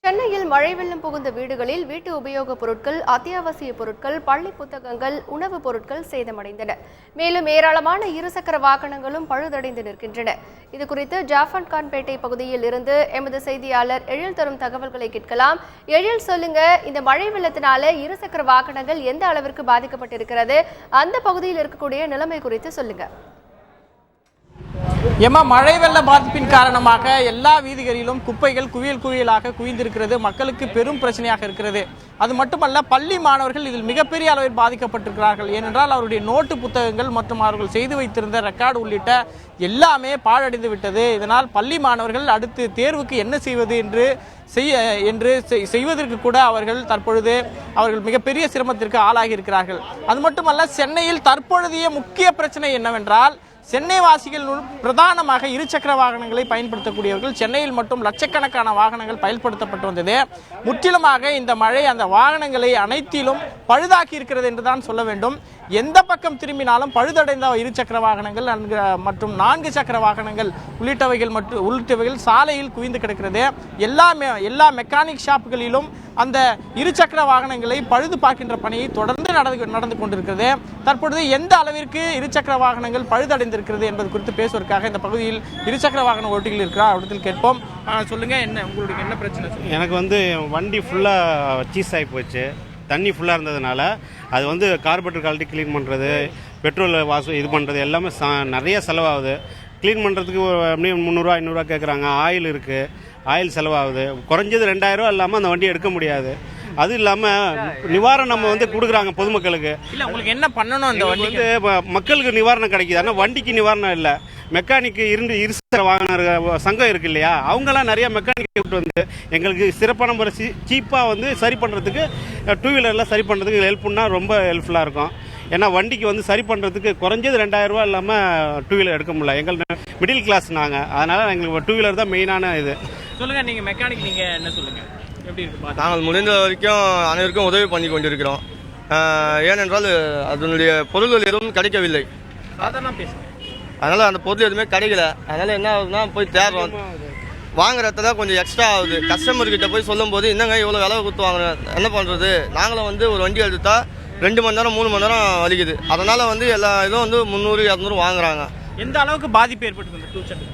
சென்னையில் மழை வெள்ளம் புகுந்த வீடுகளில் வீட்டு உபயோகப் பொருட்கள், அத்தியாவசிய பொருட்கள், பள்ளி புத்தகங்கள், உணவுப் பொருட்கள் சேதமடைந்தன. மேலும் ஏராளமான இருசக்கர வாகனங்களும் பழுதடைந்து நிற்கின்றன. இதுகுறித்து ஜாஃபர்கான்பேட்டை பகுதியில் இருந்து எமது செய்தியாளர் எழில் தரும் தகவல்களை கேட்கலாம். எழில், சொல்லுங்க, இந்த மழை வெள்ளத்தினால இருசக்கர வாகனங்கள் எந்த அளவிற்கு பாதிக்கப்பட்டிருக்கிறது, அந்த பகுதியில் இருக்கக்கூடிய நிலைமை குறித்து சொல்லுங்க. மழை வெள்ள பாதிப்பின் காரணமாக எல்லா வீதிகளிலும் குப்பைகள் குவியல் குவியலாக குவிந்திருக்கிறது. மக்களுக்கு பெரும் பிரச்சனையாக இருக்கிறது. அது மட்டுமல்ல, பள்ளி மாணவர்கள் இதில் மிகப்பெரிய அளவில் பாதிக்கப்பட்டிருக்கிறார்கள். ஏனென்றால் அவருடைய நோட்டு புத்தகங்கள் மற்றும் அவர்கள் செய்து வைத்திருந்த ரெக்கார்டு உள்ளிட்ட எல்லாமே பாழடைந்து விட்டது. இதனால் பள்ளி மாணவர்கள் அடுத்து தேர்வுக்கு என்ன செய்வது என்று செய்வதற்கு கூட தற்பொழுது அவர்கள் மிகப்பெரிய சிரமத்திற்கு ஆளாகி இருக்கிறார்கள். அது மட்டுமல்ல, சென்னையில் தற்பொழுதைய முக்கிய பிரச்சனை என்னவென்றால், சென்னை வாசிகள் பிரதானமாக இருசக்கர வாகனங்களை பயன்படுத்தக்கூடியவர்கள். சென்னையில் மட்டும் லட்சக்கணக்கான வாகனங்கள் பயன்படுத்தப்பட்டு வந்தது. முற்றிலுமாக இந்த மழை அந்த வாகனங்களை அனைத்திலும் பழுதாக்கி இருக்கிறது என்றுதான் சொல்ல வேண்டும். எந்த பக்கம் திரும்பினாலும் பழுதடைந்த இருசக்கர வாகனங்கள் மற்றும் 4 சக்கர வாகனங்கள் உள்ளிட்டவைகள் சாலையில் குவிந்து கிடக்கிறது. எல்லா மெக்கானிக் ஷாப்புகளிலும் அந்த இருசக்கர வாகனங்களை பழுது பார்க்கின்ற பணியை தொடர்ந்து நடந்து கொண்டிருக்கிறது. தற்பொழுது எந்த அளவிற்கு இருசக்கர வாகனங்கள் பழுதடைந்திருக்கிறது என்பது குறித்து பேசுவதற்காக இந்த பகுதியில் இருசக்கர வாகன ஓட்டிகள் இருக்கிறார். அவரிடத்தில் கேட்போம். சொல்லுங்க, உங்களுக்கு என்ன பிரச்சனை? எனக்கு வண்டி ஃபுல்லாக சீஸ் ஆகி போச்சு. தண்ணி ஃபுல்லாக இருந்ததுனால அது கார்பரேட்டர் குவாலிட்டி க்ளீன் பண்ணுறது, பெட்ரோல் இது பண்ணுறது எல்லாமே நிறைய செலவாகுது. க்ளீன் பண்ணுறதுக்கு எப்படியும் 300 500 கேட்குறாங்க. ஆயில் இருக்குது, ஆயில் செலவாகுது. குறைஞ்சது 2000 இல்லாமல் அந்த வண்டியை எடுக்க முடியாது. அது இல்லாமல் நிவாரணம் நம்ம கொடுக்குறாங்க பொதுமக்களுக்கு. இல்லை, உங்களுக்கு என்ன பண்ணணும்? அந்த வண்டி மக்களுக்கு நிவாரணம் கிடைக்குது. ஆனால் வண்டிக்கு நிவாரணம் இல்லை. மெக்கானிக்கு இருசக்கர வாகன சங்கம் இருக்கு இல்லையா, அவங்களாம் நிறைய மெக்கானிக் விட்டு எங்களுக்கு சிறப்பான முறை சீப்பாக சரி பண்ணுறதுக்கு, 2 வீலரில் சரி பண்ணுறதுக்கு ஹெல்ப் பண்ணால் ரொம்ப ஹெல்ப்ஃபுல்லாக இருக்கும். ஏன்னா வண்டிக்கு சரி பண்ணுறதுக்கு குறைஞ்சது 2000 இல்லாமல் 2 வீலர் எடுக்க முடியல. எங்கள் மிடில் கிளாஸ் நாங்கள், அதனால் எங்களுக்கு 2 வீலர் தான் மெயினான இது. சொல்லுங்கள், நீங்கள் மெக்கானிக், நீங்கள் என்ன சொல்லுங்கள், எப்படி இருக்கு? நாங்கள் முடிந்த வரைக்கும் அனைவருக்கும் உதவி பண்ணி கொண்டிருக்கிறோம். ஏனென்றால் அதனுடைய பொருள்கள் எதுவும் கிடைக்கவில்லை. அதனால் அந்த பொருள் எதுவுமே கிடைக்கல. அதனால் என்ன ஆகுதுன்னா, போய் தேடுறோம். வாங்குறதுல கொஞ்சம் எக்ஸ்ட்ரா ஆகுது. கஸ்டமர்கிட்ட போய் சொல்லும் போது, என்னங்க இவ்வளோ விலை கொடுத்து வாங்குறேன், என்ன பண்ணுறது? நாங்களும் ஒரு வண்டி எடுத்தால் 2 மணி நேரம் 3 மணி நேரம் வலிக்குது. அதனால் எல்லா இதுவும் 300 200 வாங்குறாங்க. எந்த அளவுக்கு பாதிப்பு ஏற்பட்டு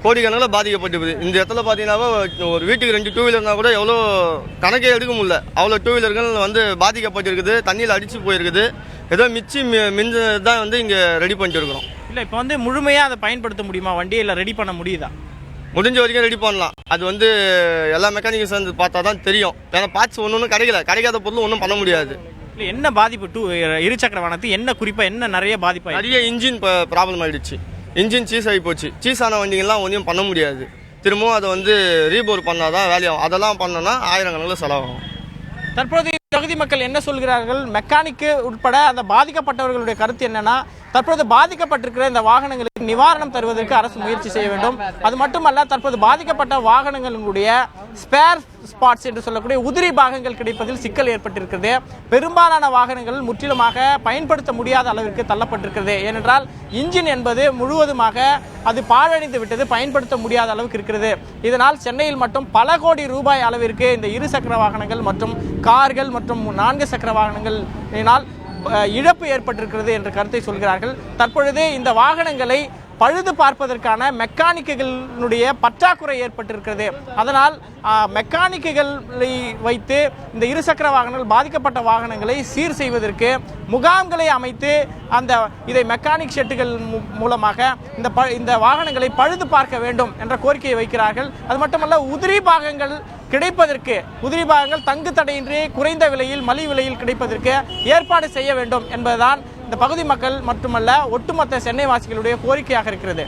கோடிக்கணக்கில் பாதிக்கப்பட்டிருக்குது. இந்த இடத்துல பார்த்தீங்கன்னா, ஒரு வீட்டுக்கு 2 2 வீலர்னா கூட எவ்வளோ கணக்கே எடுக்க முடியல. அவ்வளோ 2 வீலர்கள் பாதிக்கப்பட்டிருக்குது. தண்ணியில் அடித்து போயிருக்குது. ஏதோ மிஞ்ச தான் இங்கே ரெடி பண்ணிட்டு இருக்கிறோம். இல்லை, இப்போ முழுமையாக அதை பயன்படுத்த முடியுமா? வண்டியில் ரெடி பண்ண முடியுதா? முடிஞ்ச வரைக்கும் ரெடி பண்ணலாம். அது எல்லா மெக்கானிக்கும் சேர்ந்து பார்த்தா தான் தெரியும். ஏன்னா பார்ட்ஸ் ஒன்றும் கிடைக்காத பொருள் ஒன்றும் பண்ண முடியாது. இல்லை, என்ன பாதிப்பு இருசக்கர வாகனத்துக்கு என்ன குறிப்பாக என்ன நிறைய பாதிப்பு? நிறைய இன்ஜின் ப்ராப்ளம் ஆகிடுச்சு. இன்ஜின் சீஸ் ஆகி போச்சு. சீஸ் ஆன வண்டிகள்லாம் ஒன்றும் பண்ண முடியாது. திரும்பவும் அதை ரீபோர் பண்ணால் தான் வேலையாகும். அதெல்லாம் பண்ணோன்னா 1000 கணக்கில் செலவாகும். தற்போது பகுதி மக்கள் என்ன சொல்கிறார்கள்? மெக்கானிக்கு உட்பட அந்த பாதிக்கப்பட்டவர்களுடைய கருத்து என்னன்னா, தற்போது பாதிக்கப்பட்டிருக்கிற இந்த வாகனங்களுக்கு நிவாரணம் தருவதற்கு அரசு முயற்சி செய்ய வேண்டும். அது மட்டுமல்ல, தற்போது பாதிக்கப்பட்ட வாகனங்களுடைய ஸ்பேர் ஸ்பாட்ஸ் என்று சொல்லக்கூடிய உதிரி பாகங்கள் கிடைப்பதில் சிக்கல் ஏற்பட்டிருக்கிறது. பெரும்பாலான வாகனங்கள் முற்றிலுமாக பயன்படுத்த முடியாத அளவிற்கு தள்ளப்பட்டிருக்கிறது. ஏனென்றால் இன்ஜின் என்பது முழுவதுமாக அது பாழடைந்து விட்டது, பயன்படுத்த முடியாத அளவுக்கு இருக்கிறது. இதனால் சென்னையில் மட்டும் பல கோடி ரூபாய் அளவிற்கு இந்த இருசக்கர வாகனங்கள் மற்றும் கார்கள் மற்றும் 4 சக்கர வாகனங்களினால் இழப்பு ஏற்பட்டிருக்கிறது என்ற கருத்தை சொல்கிறார்கள். தற்பொழுது இந்த வாகனங்களை பழுது பார்ப்பதற்கான மெக்கானிக்குகளுடைய பற்றாக்குறை ஏற்பட்டிருக்கிறது. அதனால் மெக்கானிக்குகளை வைத்து இந்த இருசக்கர வாகனங்கள் பாதிக்கப்பட்ட வாகனங்களை சீர் செய்வதற்கு முகாம்களை அமைத்து இதை மெக்கானிக் ஷெட்டுகள் மூலமாக இந்த வாகனங்களை பழுது பார்க்க வேண்டும் என்ற கோரிக்கையை வைக்கிறார்கள். அது மட்டுமல்ல, உதிரி பாகங்கள் தங்கு தடையின்றி குறைந்த விலையில், மலிவு விலையில் கிடைப்பதற்கு ஏற்பாடு செய்ய வேண்டும் என்பதுதான் இந்த பகுதி மக்கள் மட்டுமல்ல, ஒட்டுமொத்த சென்னை வாசிகளுடைய கோரிக்கையாக இருக்கிறது.